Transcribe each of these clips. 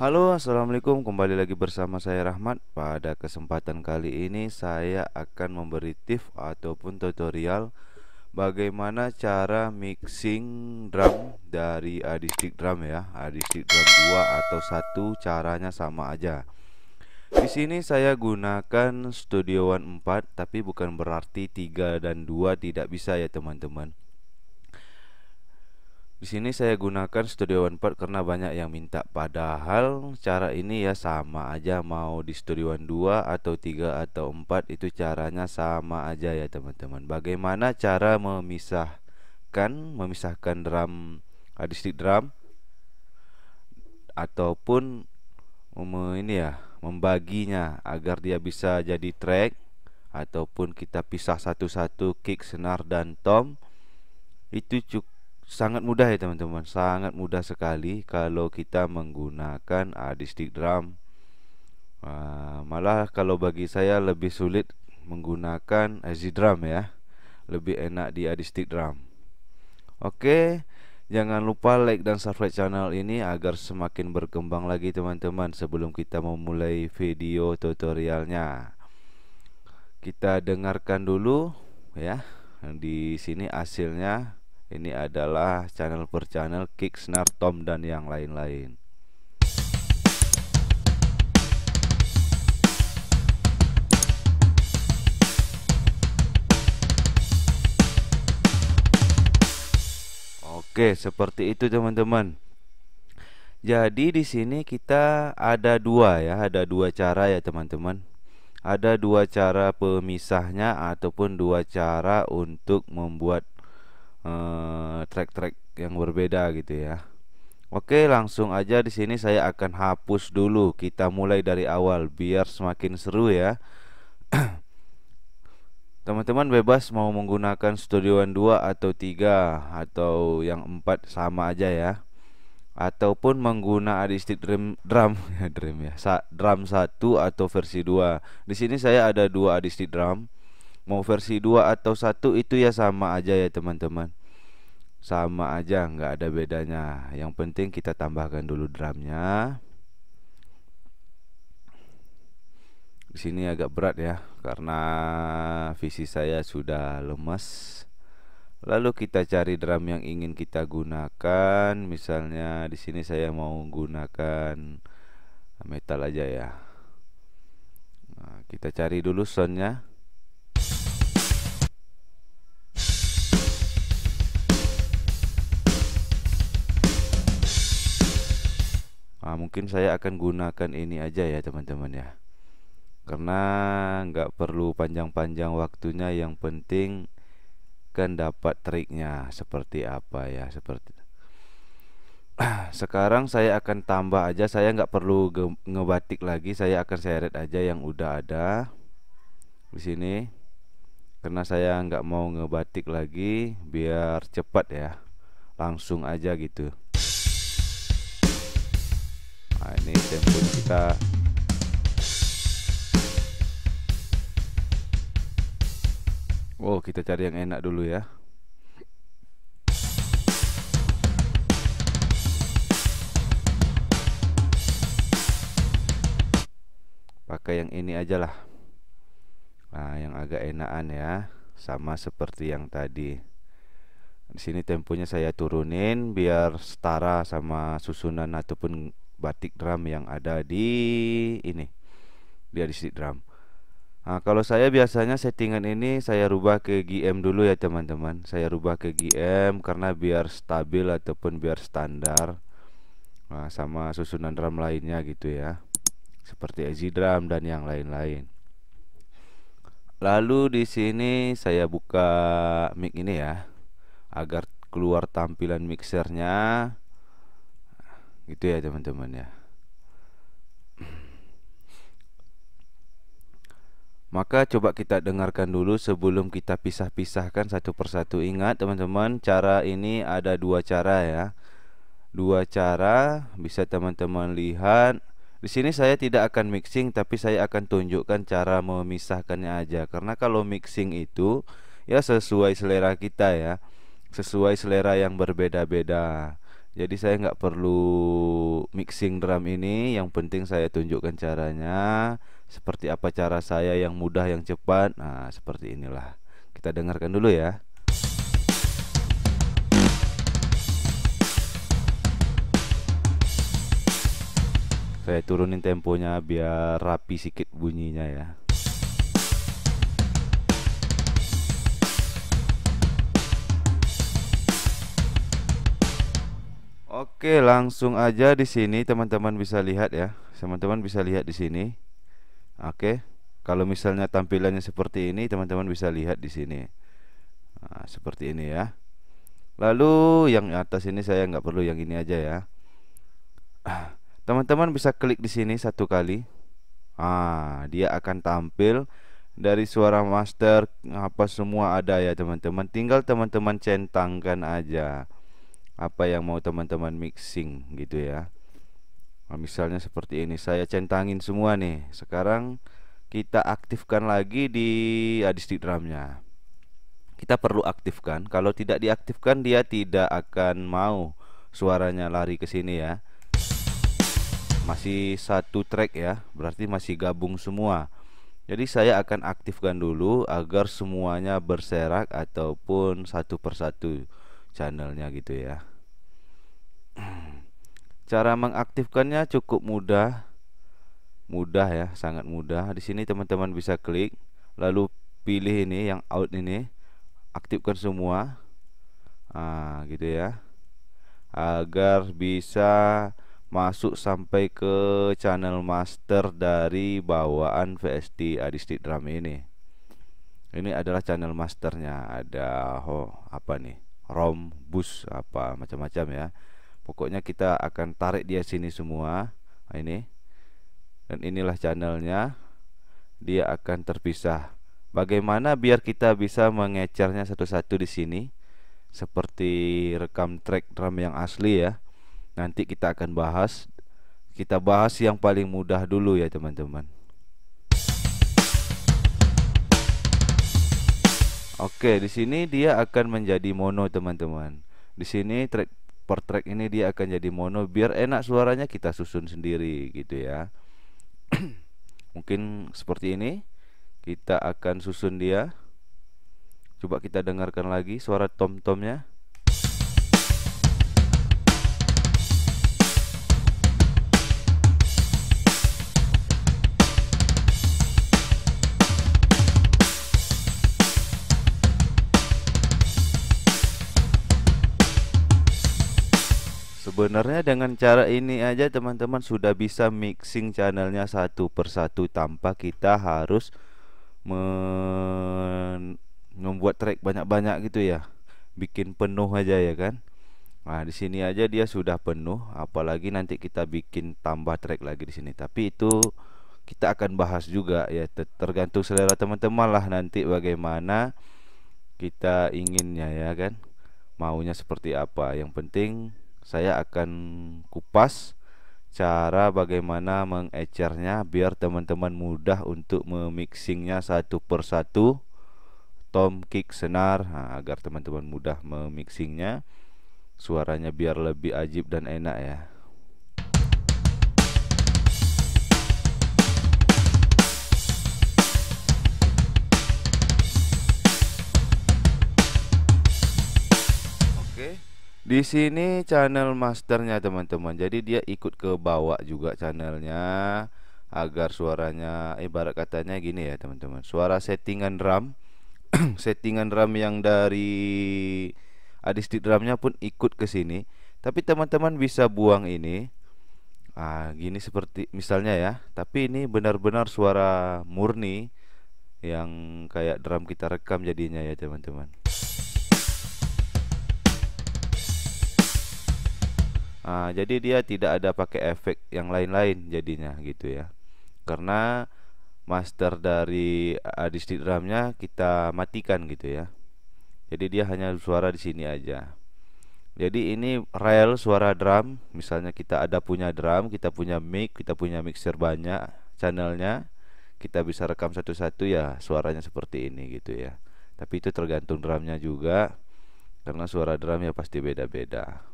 Halo, assalamualaikum. Kembali lagi bersama saya Rahmat. Pada kesempatan kali ini saya akan memberi tips ataupun tutorial bagaimana cara mixing drum dari Adistic Drum ya. Adistic Drum 2 atau satu caranya sama aja. Di sini saya gunakan Studio One 4, tapi bukan berarti 3 dan 2 tidak bisa ya teman-teman. Di sini saya gunakan Studio One 4 karena banyak yang minta. Padahal cara ini ya sama aja, mau di Studio One 2 atau 3 atau 4 itu caranya sama aja ya teman-teman. Bagaimana cara memisahkan drum Adistic Drum ataupun membaginya agar dia bisa jadi track, ataupun kita pisah satu-satu kick, snare dan tom. Itu sangat mudah ya teman-teman, sangat mudah sekali kalau kita menggunakan Adistic Drum. Malah kalau bagi saya lebih sulit menggunakan Easy Drum ya, lebih enak di Adistic Drum. Oke, jangan lupa like dan subscribe channel ini agar semakin berkembang lagi teman-teman. Sebelum kita memulai video tutorialnya, kita dengarkan dulu ya. Di sini hasilnya. Ini adalah channel per channel, kick, snare, tom dan yang lain-lain. Oke, seperti itu teman-teman. Jadi di sini kita ada dua ya, ada dua cara ya teman-teman. Ada dua cara pemisahnya ataupun dua cara untuk membuat track-track yang berbeda gitu ya. Oke, langsung aja di sini saya akan hapus dulu. Kita mulai dari awal biar semakin seru ya. Teman-teman bebas mau menggunakan Studio One 2 atau 3 atau yang 4 sama aja ya. Ataupun menggunakan Adistic drum ya, drum 1 atau versi 2. Di sini saya ada dua Adistic drum. Mau versi 2 atau 1 itu ya sama aja ya teman-teman. Sama aja, nggak ada bedanya. Yang penting kita tambahkan dulu drumnya. Di sini agak berat ya, karena visi saya sudah lemas. Lalu kita cari drum yang ingin kita gunakan. Misalnya di sini saya mau gunakan metal aja ya. Nah, kita cari dulu soundnya. Mungkin saya akan gunakan ini aja ya teman-teman ya, karena nggak perlu panjang-panjang waktunya. Yang penting kan dapat triknya seperti apa ya, seperti sekarang saya akan tambah aja, saya nggak perlu ngebatik lagi, saya akan seret aja yang udah ada di sini, karena saya nggak mau ngebatik lagi biar cepat ya, langsung aja gitu. Nah, ini tempo kita. Oh, kita cari yang enak dulu ya. Pakai yang ini aja lah. Nah, yang agak enakan ya, sama seperti yang tadi. Di sini temponya saya turunin biar setara sama susunan ataupun batik drum yang ada di ini, di Adistic Drum. Nah, kalau saya biasanya settingan ini saya rubah ke GM dulu ya teman-teman. Saya rubah ke GM karena biar stabil ataupun biar standar. Nah, sama susunan drum lainnya gitu ya, seperti Easy Drum dan yang lain-lain. Lalu di sini saya buka mic ini ya, agar keluar tampilan mixernya gitu ya teman-teman ya. Maka coba kita dengarkan dulu sebelum kita pisah-pisahkan satu persatu. Ingat teman-teman, cara ini ada dua cara ya. Dua cara bisa teman-teman lihat. Di sini saya tidak akan mixing, tapi saya akan tunjukkan cara memisahkannya aja. Karena kalau mixing itu ya sesuai selera kita ya, sesuai selera yang berbeda-beda. Jadi saya nggak perlu mixing drum ini, yang penting saya tunjukkan caranya. Seperti apa cara saya yang mudah, yang cepat. Nah, seperti inilah. Kita dengarkan dulu ya. Saya turunin temponya biar rapi sedikit bunyinya ya. Oke, langsung aja di sini teman-teman bisa lihat ya. Teman-teman bisa lihat di sini. Oke. Kalau misalnya tampilannya seperti ini, teman-teman bisa lihat di sini. Nah, seperti ini ya. Lalu yang atas ini saya nggak perlu, yang ini aja ya. Teman-teman bisa klik di sini satu kali. Dia akan tampil dari suara master apa semua ada ya teman-teman. Tinggal teman-teman centangkan aja apa yang mau teman-teman mixing gitu ya. Nah, misalnya seperti ini, saya centangin semua nih. Sekarang kita aktifkan lagi di disk drumnya. Kita perlu aktifkan. Kalau tidak diaktifkan, dia tidak akan mau suaranya lari ke sini ya. Masih satu track ya, berarti masih gabung semua. Jadi saya akan aktifkan dulu agar semuanya berserak ataupun satu persatu channelnya gitu ya. Cara mengaktifkannya cukup mudah. Mudah ya, sangat mudah. Di sini teman-teman bisa klik, lalu pilih ini yang out ini, aktifkan semua. Gitu ya. Agar bisa masuk sampai ke channel master dari bawaan VST Adistick Drum ini. Ini adalah channel masternya. Ada apa nih, ROM, bus, apa macam-macam ya. Pokoknya kita akan tarik dia sini semua. Nah, ini. Dan inilah channelnya. Dia akan terpisah. Bagaimana biar kita bisa mengecernya satu-satu di sini, seperti rekam track drum yang asli ya. Nanti kita akan bahas. Kita bahas yang paling mudah dulu ya teman-teman. Oke, di sini dia akan menjadi mono teman-teman. Di sini track per track ini dia akan jadi mono, biar enak suaranya kita susun sendiri gitu ya. Mungkin seperti ini. Kita akan susun dia. Coba kita dengarkan lagi suara tom-tomnya. Sebenarnya dengan cara ini aja teman-teman sudah bisa mixing channelnya satu persatu tanpa kita harus membuat track banyak-banyak gitu ya. Bikin penuh aja ya kan. Nah, di sini aja dia sudah penuh, apalagi nanti kita bikin tambah track lagi di sini. Tapi itu kita akan bahas juga ya, tergantung selera teman-teman lah nanti bagaimana kita inginnya ya kan. Maunya seperti apa. Yang penting saya akan kupas cara bagaimana mengecernya biar teman-teman mudah untuk memixingnya satu persatu, tom, kick, senar, agar teman-teman mudah memixingnya, suaranya biar lebih ajib dan enak ya. Oke. Di sini channel masternya teman-teman. Jadi dia ikut ke bawah juga channelnya, agar suaranya ibarat katanya gini ya teman-teman. Suara settingan drum, settingan drum yang dari Adistick drumnya pun ikut ke sini. Tapi teman-teman bisa buang ini. Gini seperti misalnya ya. Tapi ini benar-benar suara murni yang kayak drum kita rekam jadinya ya teman-teman. Jadi dia tidak ada pakai efek yang lain-lain jadinya gitu ya. Karena master dari Adistick drumnya kita matikan gitu ya. Jadi dia hanya suara di sini aja. Jadi ini real suara drum. Misalnya kita ada punya drum, kita punya mic, kita punya mixer banyak channelnya, kita bisa rekam satu-satu ya suaranya seperti ini gitu ya. Tapi itu tergantung drumnya juga, karena suara drum ya pasti beda-beda.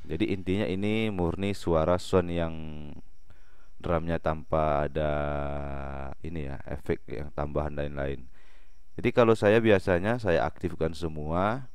Jadi intinya ini murni suara sound yang drumnya tanpa ada ini ya, efek yang tambahan lain-lain. Jadi kalau saya biasanya saya aktifkan semua,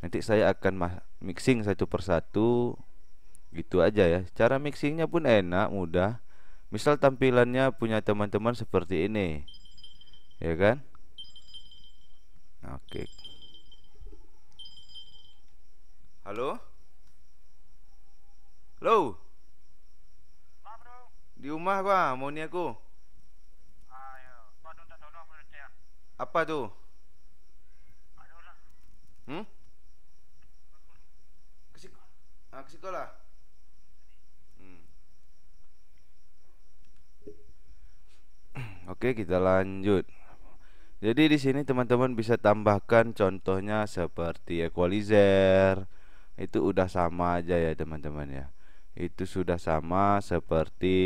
nanti saya akan mixing satu persatu gitu aja ya. Cara mixingnya pun enak, mudah. Misal tampilannya punya teman-teman seperti ini, ya kan? Oke. Halo? Halo? Di rumah gua, mau ni aku. Apa tuh? Hmm? Ke sekolah. Hmm. Oke, kita lanjut. Jadi di sini teman-teman bisa tambahkan contohnya seperti equalizer. Itu udah sama aja ya teman-teman ya. Itu sudah sama seperti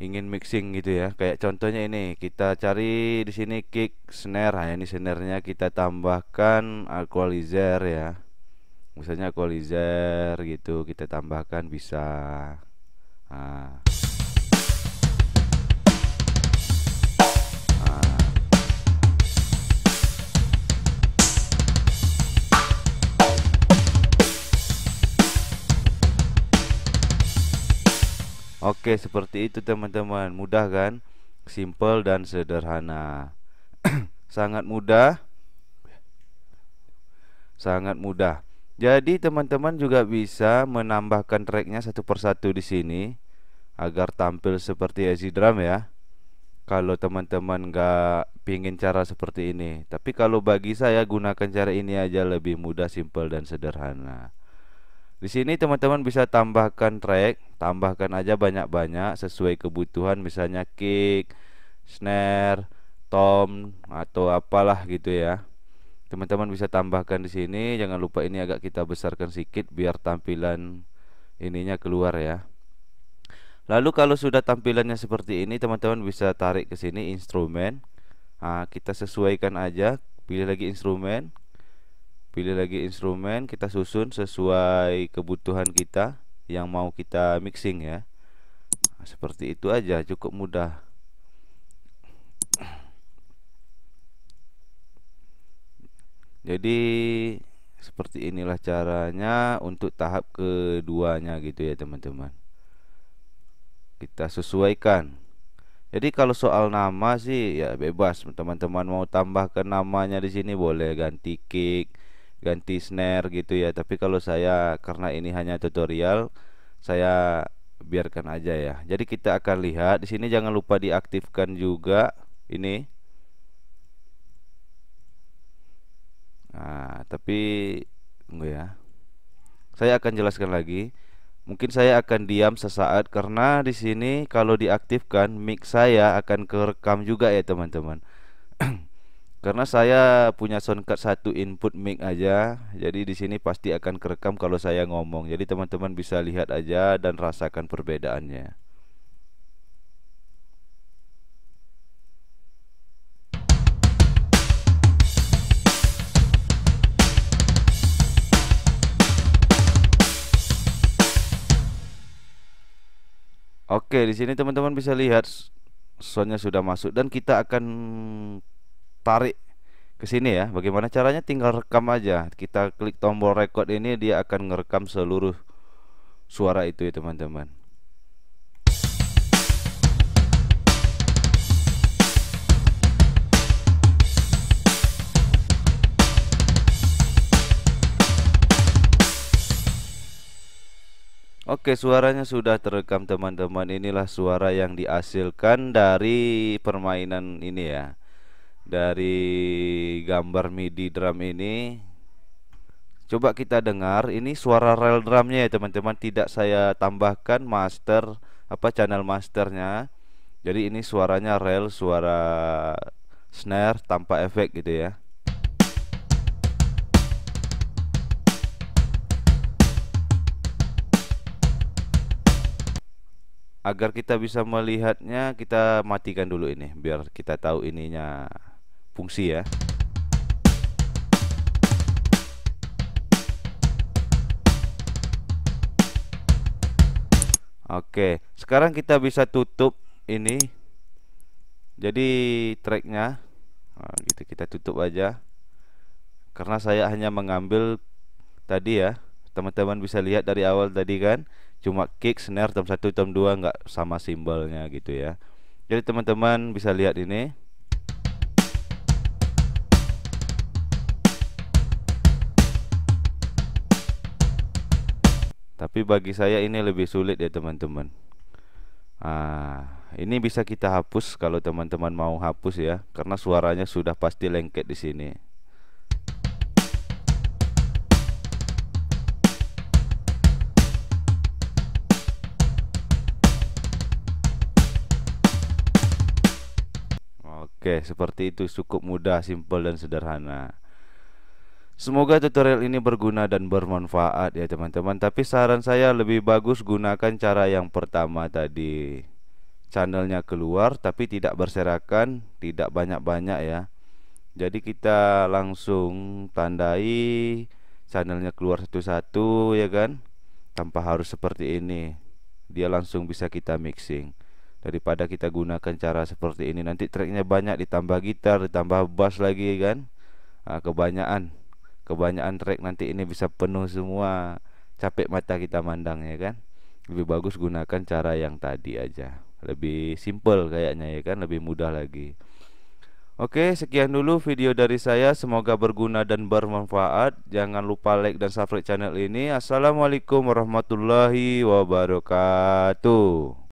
ingin mixing gitu ya. Kayak contohnya ini, kita cari di sini kick, snare. Nah, ini snare-nya kita tambahkan equalizer ya. Misalnya equalizer gitu kita tambahkan bisa. Nah, oke, seperti itu teman-teman. Mudah kan? Simple dan sederhana. Sangat mudah, sangat mudah. Jadi teman-teman juga bisa menambahkan tracknya satu persatu di sini agar tampil seperti easy drum ya. Kalau teman-teman nggak pingin cara seperti ini, tapi kalau bagi saya gunakan cara ini aja, lebih mudah, simple dan sederhana. Di sini teman-teman bisa tambahkan track, tambahkan aja banyak-banyak sesuai kebutuhan, misalnya kick, snare, tom atau apalah gitu ya. Teman-teman bisa tambahkan di sini. Jangan lupa ini agak kita besarkan sedikit biar tampilan ininya keluar ya. Lalu kalau sudah tampilannya seperti ini, teman-teman bisa tarik ke sini instrumen. Nah, kita sesuaikan aja, pilih lagi instrumen. Pilih lagi instrumen, kita susun sesuai kebutuhan kita yang mau kita mixing ya. Nah, seperti itu aja, cukup mudah. Jadi seperti inilah caranya untuk tahap keduanya gitu ya teman-teman. Kita sesuaikan. Jadi kalau soal nama sih ya bebas, teman-teman mau tambahkan namanya di sini boleh ganti kick, ganti snare gitu ya. Tapi kalau saya karena ini hanya tutorial, saya biarkan aja ya. Jadi kita akan lihat di sini, jangan lupa diaktifkan juga ini. Nah, tapi tunggu ya. Saya akan jelaskan lagi. Mungkin saya akan diam sesaat karena di sini kalau diaktifkan mic saya akan kerekam juga ya teman-teman. Karena saya punya soundcard satu input mic aja, jadi di sini pasti akan kerekam kalau saya ngomong. Jadi teman-teman bisa lihat aja dan rasakan perbedaannya. Oke, di sini teman-teman bisa lihat soundnya sudah masuk dan kita akan tarik ke sini ya. Bagaimana caranya? Tinggal rekam aja. Kita klik tombol record ini, dia akan ngerekam seluruh suara itu ya teman-teman. Oke, suaranya sudah terekam teman-teman. Inilah suara yang dihasilkan dari permainan ini ya. Dari gambar MIDI drum ini. Coba kita dengar, ini suara rel drumnya ya teman-teman. Tidak saya tambahkan master, channel masternya. Jadi ini suaranya rel, suara snare tanpa efek gitu ya. Agar kita bisa melihatnya, kita matikan dulu ini biar kita tahu ininya fungsi ya. Oke, sekarang kita bisa tutup ini. Jadi tracknya, nah, gitu kita tutup aja. Karena saya hanya mengambil tadi ya, teman-teman bisa lihat dari awal tadi kan, cuma kick, snare, tom 1, tom 2 nggak sama simbolnya gitu ya. Jadi teman-teman bisa lihat ini. Tapi bagi saya ini lebih sulit ya teman-teman. Ini bisa kita hapus kalau teman-teman mau hapus ya, karena suaranya sudah pasti lengket di sini. Oke, seperti itu, cukup mudah, simpel dan sederhana. Semoga tutorial ini berguna dan bermanfaat ya teman-teman. Tapi saran saya lebih bagus gunakan cara yang pertama tadi. Channelnya keluar tapi tidak berserakan, tidak banyak-banyak ya. Jadi kita langsung tandai channelnya keluar satu-satu ya kan, tanpa harus seperti ini. Dia langsung bisa kita mixing. Daripada kita gunakan cara seperti ini, nanti tracknya banyak, ditambah gitar, ditambah bass lagi kan. Kebanyakan track nanti ini bisa penuh semua, capek mata kita mandang ya kan. Lebih bagus gunakan cara yang tadi aja, lebih simple kayaknya ya kan, lebih mudah lagi. Oke, sekian dulu video dari saya, semoga berguna dan bermanfaat. Jangan lupa like dan subscribe channel ini. Assalamualaikum warahmatullahi wabarakatuh.